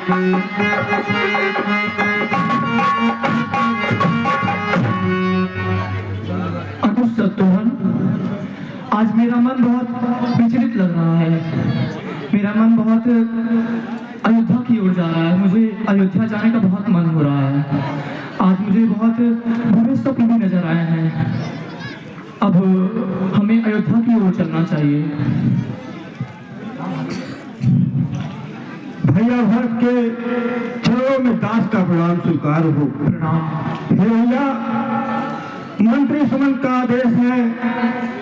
अतुल शत्रुघ्न, आज मेरा मन बहुत विचलित लग रहा है। मेरा मन बहुत अयोध्या की ओर जा रहा है। मुझे अयोध्या जाने का बहुत मन हो रहा है। आज मुझे बहुत बुरे स्वप्न भी नजर आए हैं। अब हमें अयोध्या की ओर चलना चाहिए। भैया भक्त के चरणों में दास का प्रणाम स्वीकार हो। प्रणाम। भैया, मंत्री सुमन का आदेश है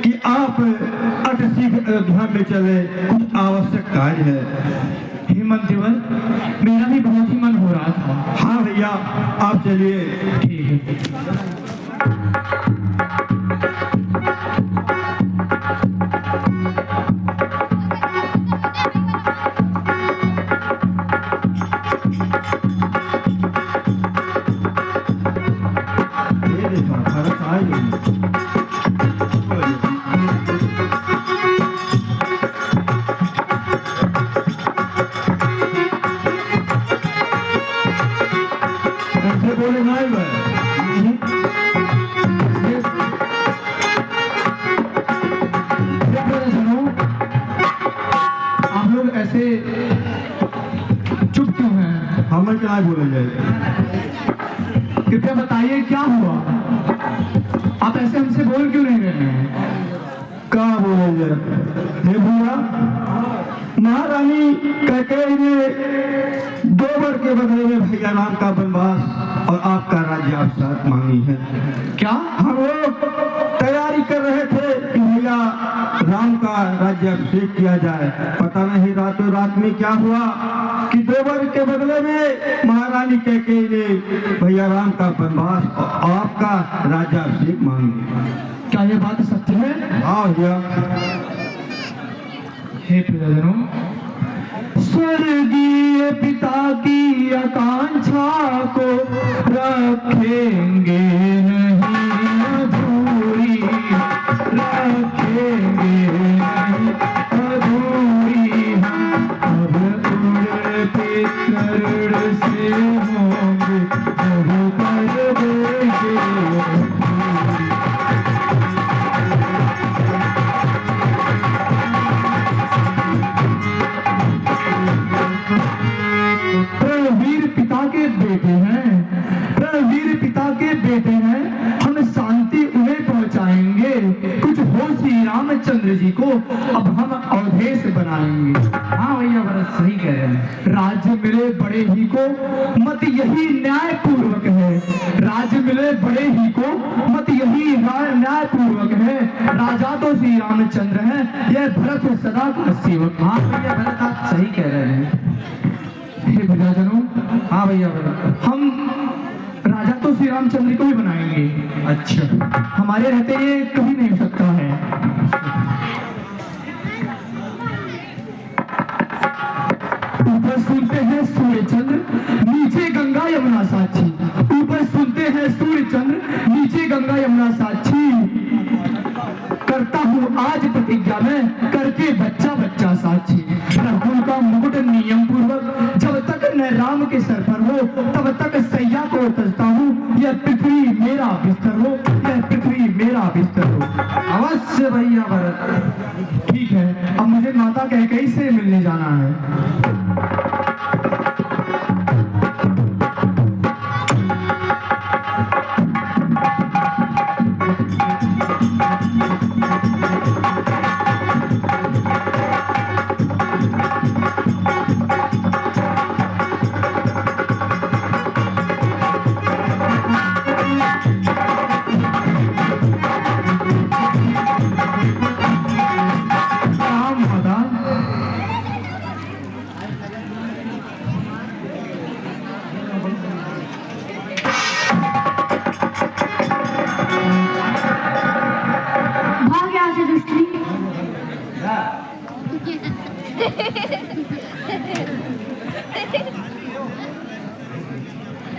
कि आप अतिशीघ्र अयोध्या में चले, कुछ आवश्यक कार्य है। हे मंत्रीवर, मेरा भी बहुत ही मन हो रहा था। हाँ भैया, आप चलिए। ठीक है। चुप क्यों हैं? हमें क्या बोला जाए? कृपया बताइए क्या हुआ? आप ऐसे हमसे बोल क्यों नहीं रहे हैं? क्या बोला जाए? हे भैया, महारानी कैकेयी ने 2 वर के बदले में भैया राम का वनवास और आपका राज्य अवसाद मांगी है। क्या? हम लोग तैयारी कर रहे थे कि भैया राम का राज्य अभिषेक किया जाए। पता नहीं रातों रात में क्या हुआ कि 2 वर के बदले में महारानी कैकेयी ने भैया राम का वनवास और आपका राज्य अभिषेक मांग लिया। क्या ये बात सत्य है? हाँ भैया। हे प्रियजनों, स्वर्गीय पिता की आकांक्षा को रखेंगे नहीं अधूरी, रखेंगे नहीं अधूरी। हम अब उड़ते करुण से होंगे, अब कर देंगे। रणवीर पिता के बेटे हैं, रणवीर पिता के बेटे हैं। हम शांति उन्हें पहुंचाएंगे। कुछ हो श्री रामचंद्र जी को, अब हम अवधेश बनाएंगे। हाँ भैया, भरत सही कह रहे हैं। राज्य मिले बड़े ही को, मत यही न्याय पूर्वक है। राज्य मिले बड़े ही को, मत यही न्याय पूर्वक है। राजा तो श्री रामचंद्र है, यह भरत सदा का सेवक। हाँ भैया, भरत आप सही कह रहे हैं। हे भैयाजनों, हाँ भैया, हम राजा तो श्री रामचंद्र को ही बनाएंगे। अच्छा, हमारे रहते ये कभी नहीं हो सकता है। ऊपर सुनते हैं सूर्य चंद्र, नीचे गंगा यमुना साक्षी। ऊपर सुनते हैं सूर्य चंद्र, नीचे गंगा यमुना साक्षी। करता हूँ आज प्रतिज्ञा में, करके बच्चा बच्चा साक्षी। प्रभु का मुकुट नियम पूर्वक जब तक न राम के सर पर हो, तब तक सैया को तजता हूँ। यह पृथ्वी मेरा बिस्तर हो, यह पृथ्वी मेरा बिस्तर हो। अवश्य भैया भरत। ठीक है, अब मुझे माता कैकेयी से मिलने जाना है।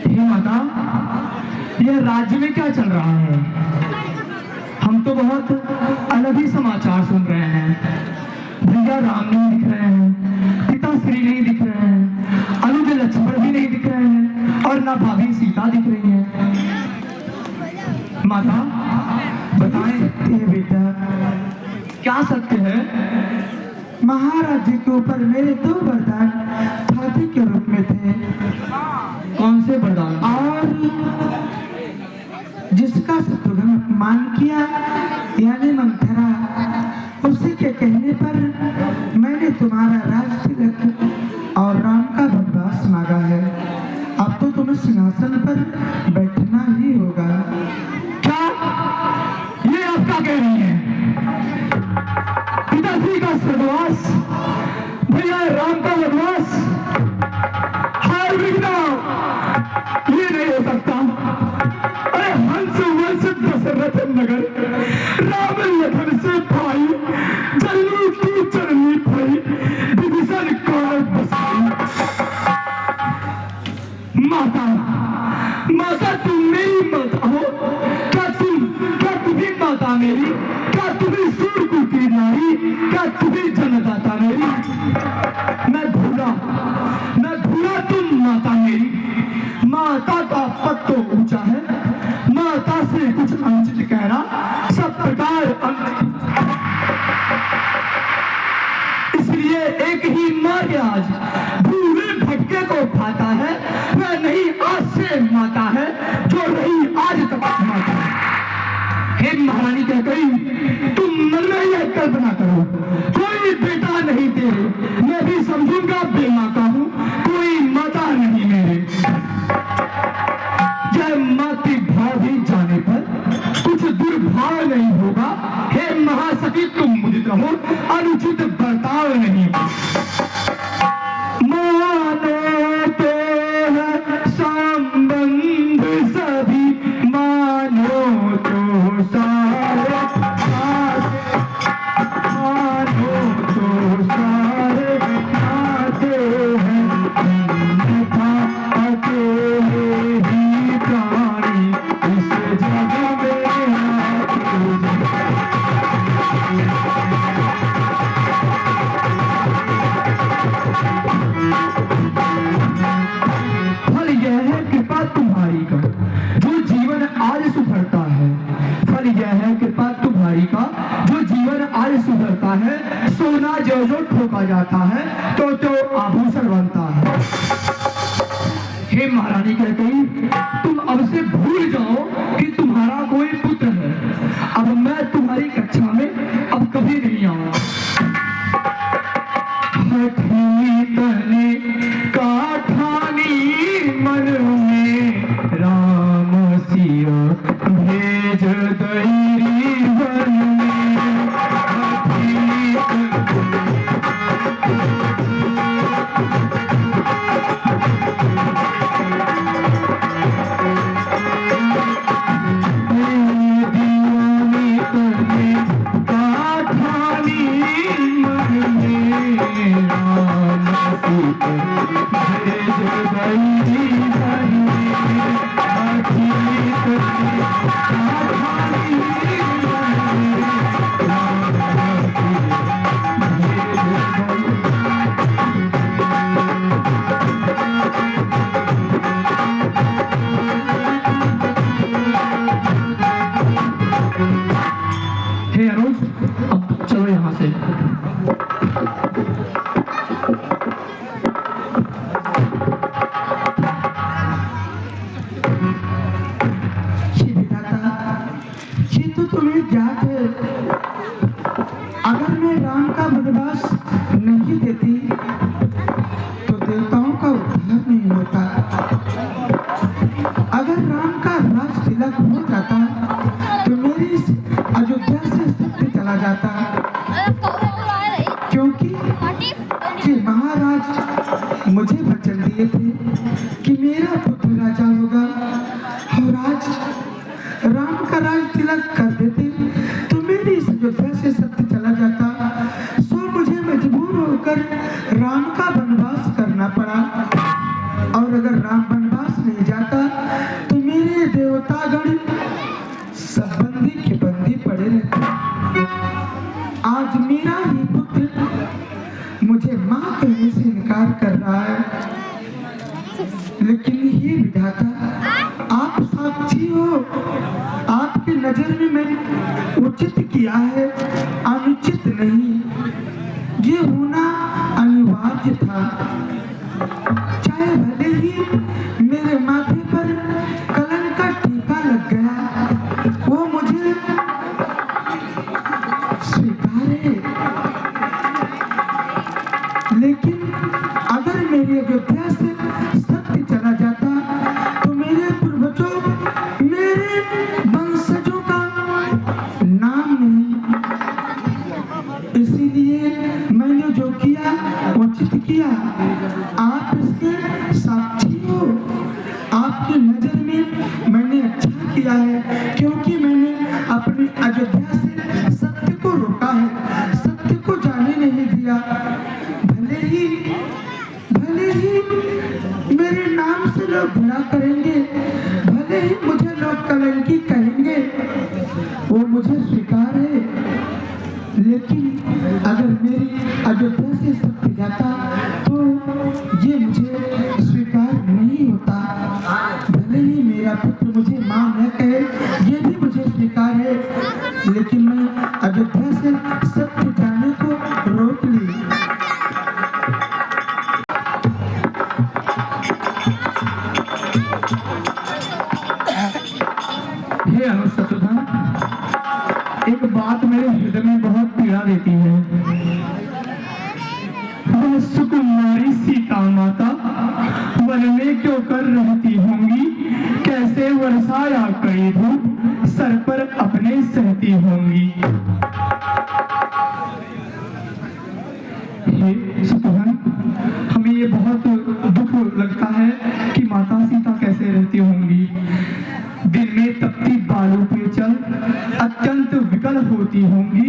हे माता, यह राज्य में क्या चल रहा है? हम तो बहुत अलग ही समाचार सुन रहे हैं। भैया राम नहीं दिख रहे हैं, पिता श्री नहीं दिख रहे हैं, अनुज लक्ष्मण वरना भाभी सीता दिख रही है। माता बताएं बेटा, क्या सत्य है? महाराज जी के ऊपर मेरे 2 वरदान हाथी के रूप में थे, कौन से वरदान? और जिसका शत्रुघ्न अपमान किया यानी मंथरा, उसी के कहने पर मैंने तुम्हारा राज तिलक और राम का वनवास मांगा है। अब तो तुम्हें सिंहासन पर बैठना ही होगा। क्या ये आप क्या कह रही हैं? पिताश्री का स्वर्गवास, भैया राम का वनवास, हार बिगड़ा, ये नहीं हो सकता। अरे हंस वंश दशरथ नगर, राम लखन से भाई, जल्दी की चरनी भई, विभीषण काल बसाई। माता, माता तुम मेरी माता हो? क्या तुम्ही माता मेरी? क्या तुम्ही सूरकुल की नारी? क्या तुम्ही जन्मदाता मेरी? मैं भूला तुम माता मेरी। माता का पद तो ऊंचा है, माता से कुछ अनुचित कहना सब प्रकार अनुचित। इसलिए एक ही महाराज भूले भटके को भाता है, वह नहीं आज से माता है जो रही आज तक माता है। हे महारानी कह गई, तुम मन में यह कल्पना करो, कोई बेटा नहीं तेरे, मैं भी समझूंगा बेमाता हूँ, कोई माता नहीं मेरे। जय मातृ भाव भी जाने पर कुछ दुर्भाव नहीं होगा। हे महासती तुम मुदित रहो, अनुचित बर्ताव नहीं। मानो तो है संबंध सभी, मानो तो सारे, मानो तो सारे आते हैं, अन्यथा अकेले ही प्राणी इस जग में फल यह है कृपा तुम्हारी का, जो जीवन आज सुधरता है। फल यह है कृपा तुम्हारी का, जो जीवन आज सुधरता है। सोना जो जो ठोका जाता है तो आभूषण बनता है। हे महारानी कह गई, तुम अब से भूल जाओ कि तुम्हारा कोई पुत्र है। अब मैं तुम्हारी कक्षा में अब कभी नहीं आऊंगा। हठी तने काठानी मन में, राम सिया भेज दैरी वन में। हठी दीवानी तने काठानी मन में, राम सीता भेज दैरी वन में। हठी तने काठानी मन में, राम सीता भेज हे अनुज, अब चलो यहाँ से। हे विधाता, ये तो तुम्हें ज्ञात है, अगर मैं राम का वनवास नहीं देती तो देवताओं का उद्धार नहीं होता। अगर राम का राज तिलक हो जाता तो मेरी इस अयोध्या से सत्य चला जाता, क्योंकि ये महाराज मुझे वचन दिए थे कि मेरा पुत्र राजा होगा, और आज राम का राज तिलक कर देते तो मेरी इस अयोध्या से सत्य चला जाता। सो मुझे मजबूर होकर राम का वनवास करना पड़ा, और अगर राम वनवास नहीं जाता तो मेरे देवतागण सब बंदी के बंदी पड़े रहते। आज मेरा ही पुत्र मुझे मां कहने से इनकार कर रहा है, लेकिन ये विधाता विधाता, आप साक्षी हो। आपकी नजर में मैंने उचित किया है, अनुचित नहीं। ये होना अनिवार्य था। चाहे भले ही मेरे माथे पर कलंक का टीका लग गया, वो मुझे स्वीकार है। लेकिन अगर मेरी अयोध्या से सत्य चला जाता तो मेरे पूर्वजों, मेरे वंशजों का नाम नहीं। इसीलिए मैंने जो किया उचित किया। आप इसके साक्षी हो। आपकी नजर में मैंने अच्छा किया है, क्योंकि मैंने अपनी अयोध्या से सत्य को रोका है, सत्य को जाने नहीं दिया। भले ही मेरे नाम से लोग घृणा करेंगे, भले ही मुझे लोग कलंकी कहेंगे, वो मुझे स्वीकार है। लेकिन अगर मेरी अयोध्या से सत्य जाता तो ये मुझे स्वीकार नहीं होता। भले ही मेरा पुत्र मुझे मां न कहे, ये भी मुझे स्वीकार है। लेकिन मैं अयोध्या से सत्य जाने को रोक ली। हे अनुशत्रुघ्न, एक बात मेरे हृदय में बहुत पीड़ा देती है। वह सुकुमारी सीता माता वन में क्यों कर रहती होंगी, कैसे वर्षाया कड़ी धूप सर पर अपने सहती होंगी। हे शत्रुघ्न, हमें ये बहुत दुख लगता है कि माता सीता कैसे रहती होंगी। दिन में तपती बालों पे चल अत्यंत विकल होती होंगी,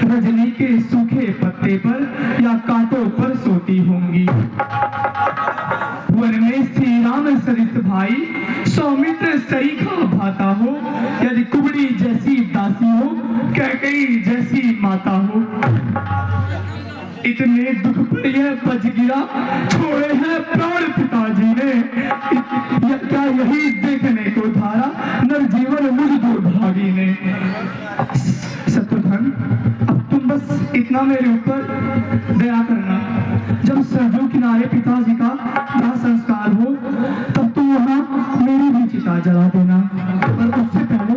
रजनी के सूखे पत्ते पर या कांटों पर सोती होंगी। वन में श्री राम सरित भाई सौमित्र सरीखा भाता हो, यदि कुबड़ी जैसी दासी हो, कैकेयी जैसी माता हो। इतने दुख पर यह बच गिरा, छोड़े हैं प्राण पिताजी ने। क्या यही देखने को धारा नवजीवन मुझ दुर्भागी ने। शत्रुघ्न, अब तुम बस इतना मेरे ऊपर दया करना। जब सरजू किनारे पिताजी का दाह संस्कार हो तब तुम वहां मेरी भी चिता जला देना। पर उससे पहले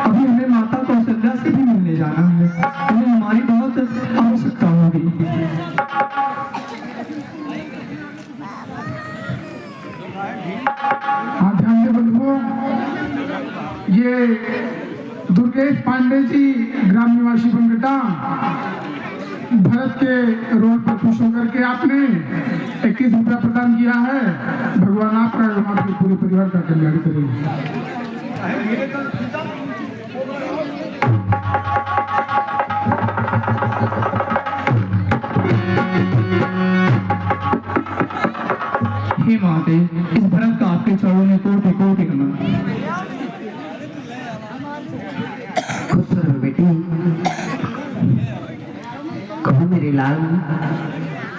अभी हमें माता कौशल्या से भी मिलने जाना है, उन्हें हमारी बहुत आवश्यकता होगी। हाँ, ध्यान दे बंधुओं, ये दुर्गेश पांडे जी ग्राम निवासी बनगटा भरत के रोड पर खुश होकर के आपने 21 रुपया प्रदान किया है। भगवान आपका और आपके पूरे परिवार का कल्याण करेंगे। हे माते, इस भरत का आपके चरणों में कोटि कोटि नमन। खुश रहो बेटी। कहो मेरे लाल,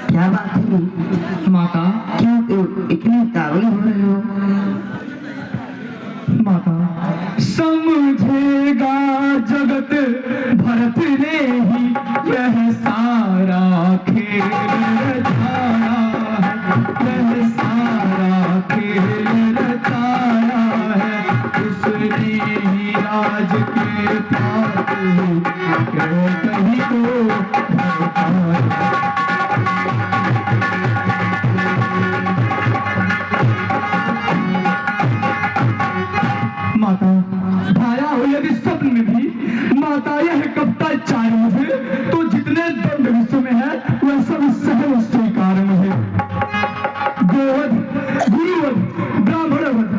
क्या बात है? माता, क्यों इतनी उतावली हो रहे हो? माता, समझेगा जगत भरत ने ही यह सारा खेल रचाया है, यह सारा खेल रचाया है। उसने ही राज के पास क्यों कहीं को भड़काया। माता, भाया हो यदि स्वप्न में भी माता यह कविता चाहे मुझे, तो जितने दंड विश्व में है वह सब सहज स्वीकार मुझे। गोवध गुरुवध ब्राह्मणवध,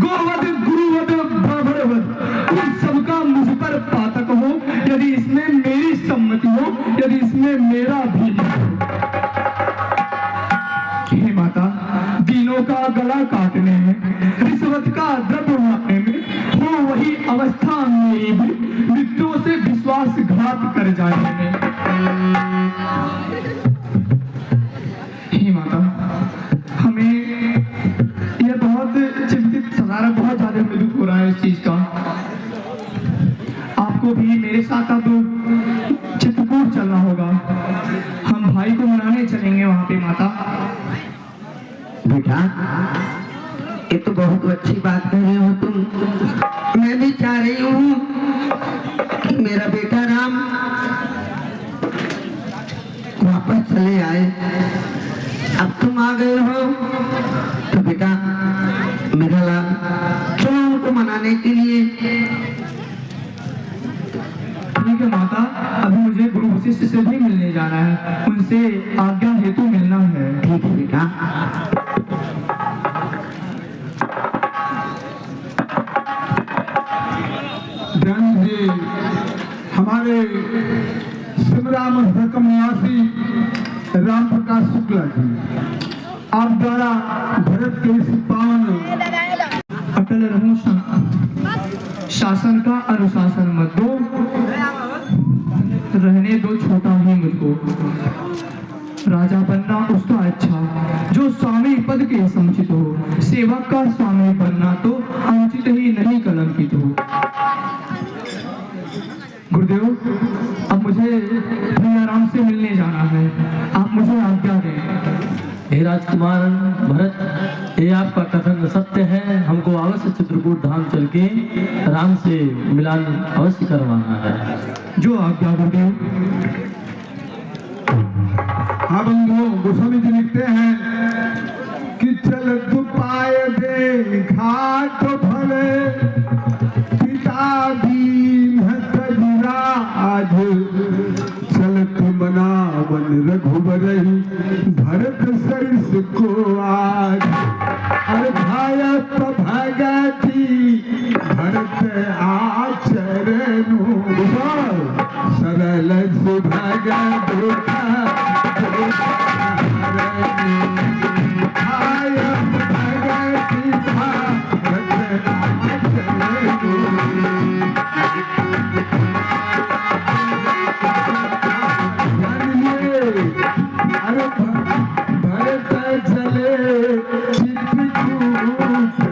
गोवध गुरुवध ब्राह्मणवध, उन सबका मुझ पर पातक हो, यदि इसमें मेरी सम्मति हो, यदि इसमें मेरा भी हो। हे माता, दीनों का गला काटने में, रिश्वत का द्रव्य उड़ाने में हो वही अवस्था मेरी भी मृत्यु से विश्वासघात कर जाने में। हे माता, हमें यह बहुत चिंतित बेटा ये तो बहुत अच्छी बात कर रहे हो तुम। मैं भी चाह रही हूँ कि मेरा बेटा राम वापस चले आए। अब तुम आ गए हो तो बेटा मेरा लाल चलो उनको मनाने के लिए। ठीक है माता, अभी मुझे गुरु वशिष्ठ से भी मिलने जाना है, उनसे आज्ञा हेतु मिलना है। ठीक है बेटा। ध्यान दीजिए, हमारे सिमराम हरकम निवासी राम प्रकाश शुक्ला जी आप द्वारा भरत के इस पावन अटल रहूं शासन का अनुशासन मत दो, रहने दो छोटा ही मुझको। राजा बनना उसका अच्छा जो स्वामी पद के समुचित हो, सेवक का स्वामी बनना तो अनुचित ही नहीं कलंकित हो। गुरुदेव, अब मुझे भैया राम से मिलने जाना है, आप मुझे आज्ञा दें। हे राजकुमार भरत, ये आपका कथन सत्य है। हमको अवश्य चित्रकूट धाम चल के राम से मिलन अवश्य करवाना है। जो आज्ञा गुरुदेव। हाँ बंधु, गोस्वामी जी लिखते हैं कि चल तू पाए दे घाट भले पिता दीन आज चल तू मना बन रघुबर भरत सरिस को आज। अरे भायप भगति भरत आचरण सरल सुभग भरत चले चित्रकूट